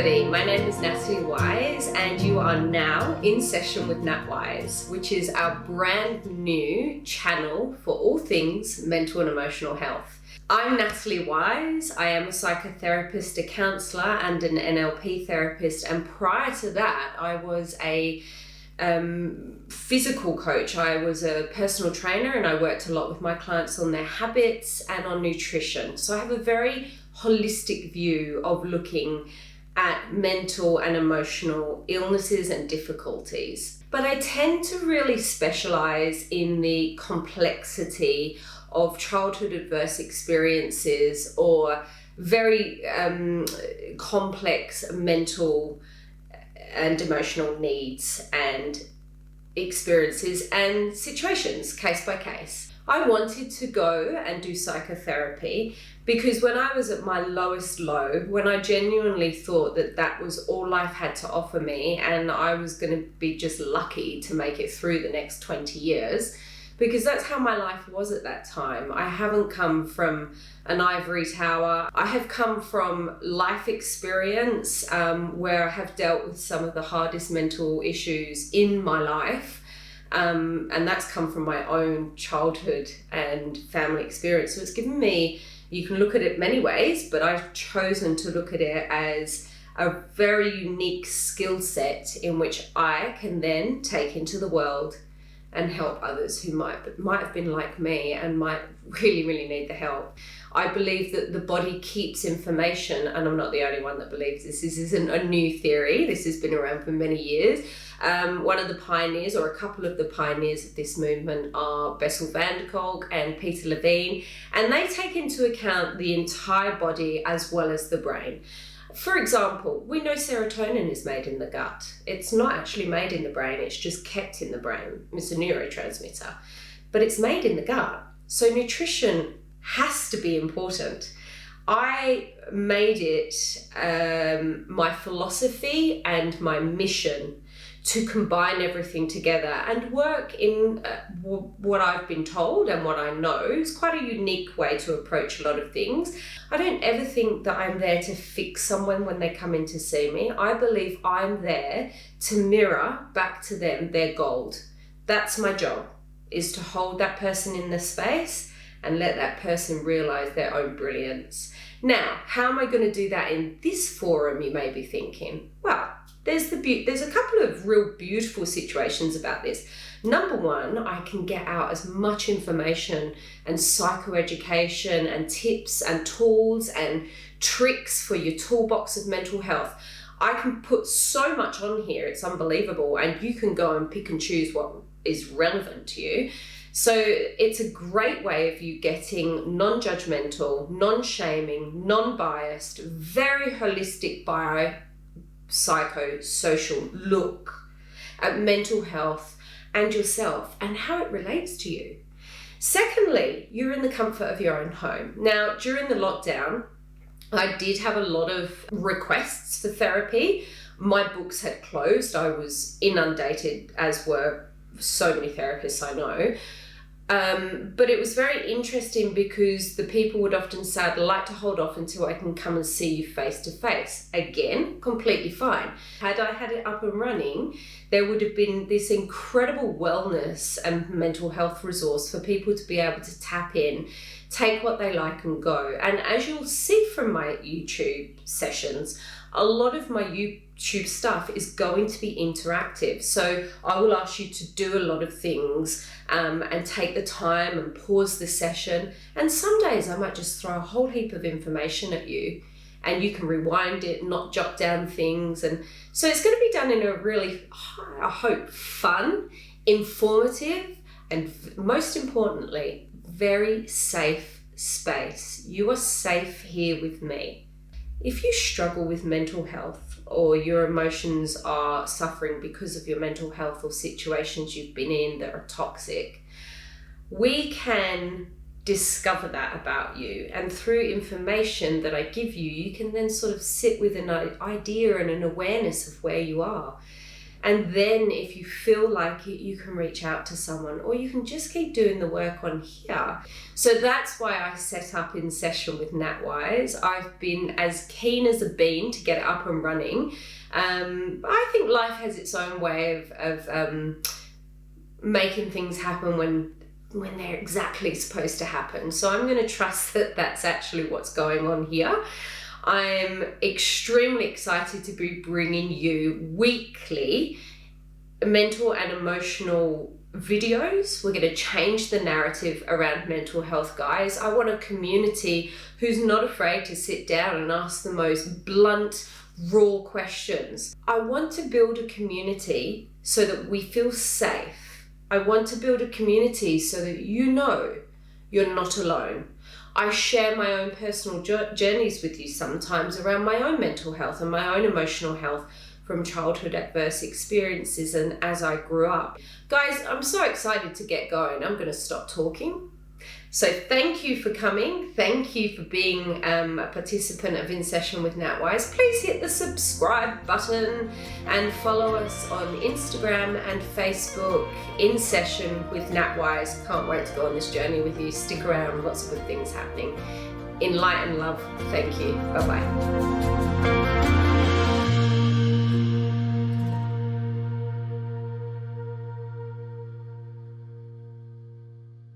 everybody, my name is Nat Wise and you are now in session with Nat Wise, which is our brand new channel for all things mental and emotional health. I'm Natalie Wise. I am a psychotherapist, a counsellor and an NLP therapist, and prior to that I was a physical coach. I was a personal trainer and I worked a lot with my clients on their habits and on nutrition. So I have a very holistic view of looking at mental and emotional illnesses and difficulties. But I tend to really specialize in the complexity of childhood adverse experiences or very complex mental and emotional needs and experiences and situations, case by case. I wanted to go and do psychotherapy because when I was at my lowest low, when I genuinely thought that that was all life had to offer me and I was going to be just lucky to make it through the next 20 years, because that's how my life was at that time. I haven't come from an ivory tower. I have come from life experience where I have dealt with some of the hardest mental issues in my life. And that's come from my own childhood and family experience. So it's given me, you can look at it many ways, but I've chosen to look at it as a very unique skill set in which I can then take into the world and help others who might have been like me and might really need the help. I believe that the body keeps information, and I'm not the only one that believes this. This isn't a new theory. This has been around for many years. One of the pioneers, or a couple of the pioneers of this movement, are Bessel van der Kolk and Peter Levine, and they take into account the entire body as well as the brain. For example, we know serotonin is made in the gut. It's not actually made in the brain, it's just kept in the brain. It's a neurotransmitter, but it's made in the gut. So nutrition has to be important. I made it my philosophy and my mission to combine everything together and work in what I've been told and what I know is quite a unique way to approach a lot of things. I don't ever think that I'm there to fix someone when they come in to see me. I believe I'm there to mirror back to them their gold. That's my job, is to hold that person in the space and let that person realize their own brilliance. Now, how am I going to do that in this forum, you may be thinking? Well, there's a couple of real beautiful situations about this. Number one, I can get out as much information and psychoeducation and tips and tools and tricks for your toolbox of mental health. I can put so much on here, it's unbelievable, and you can go and pick and choose what is relevant to you. So it's a great way of you getting non-judgmental, non-shaming, non-biased, very holistic psychosocial look at mental health and yourself and how it relates to you. Secondly, you're in the comfort of your own home. Now, during the lockdown, I did have a lot of requests for therapy. My books had closed. I was inundated, as were so many therapists I know. But it was very interesting because the people would often say, I'd like to hold off until I can come and see you face to face. Again, completely fine. Had I had it up and running, there would have been this incredible wellness and mental health resource for people to be able to tap in, take what they like and go. And as you'll see from my YouTube sessions, a lot of my YouTube stuff is going to be interactive. So I will ask you to do a lot of things and take the time and pause the session. And some days I might just throw a whole heap of information at you and you can rewind it, not jot down things. And so it's going to be done in a really, I hope, fun, informative, and most importantly, very safe space. You are safe here with me. If you struggle with mental health or your emotions are suffering because of your mental health or situations you've been in that are toxic, we can discover that about you. And through information that I give you, you can then sort of sit with an idea and an awareness of where you are. And then if you feel like it, you can reach out to someone, or you can just keep doing the work on here. So that's why I set up In Session with Nat Wise. I've been as keen as a bean to get it up and running. I think life has its own way of making things happen when they're exactly supposed to happen. So I'm going to trust that that's actually what's going on here. I'm extremely excited to be bringing you weekly mental and emotional videos. We're going to change the narrative around mental health, guys. I want a community who's not afraid to sit down and ask the most blunt, raw questions. I want to build a community so that we feel safe. I want to build a community so that you know you're not alone. I share my own personal journeys with you sometimes around my own mental health and my own emotional health from childhood adverse experiences and as I grew up. Guys, I'm so excited to get going. I'm going to stop talking. So thank you for coming. Thank you for being a participant of In Session with Nat Wise. Please hit the subscribe button and follow us on Instagram and Facebook, In Session with Nat Wise. Can't wait to go on this journey with you. Stick around, lots of good things happening. In light and love, thank you. Bye-bye.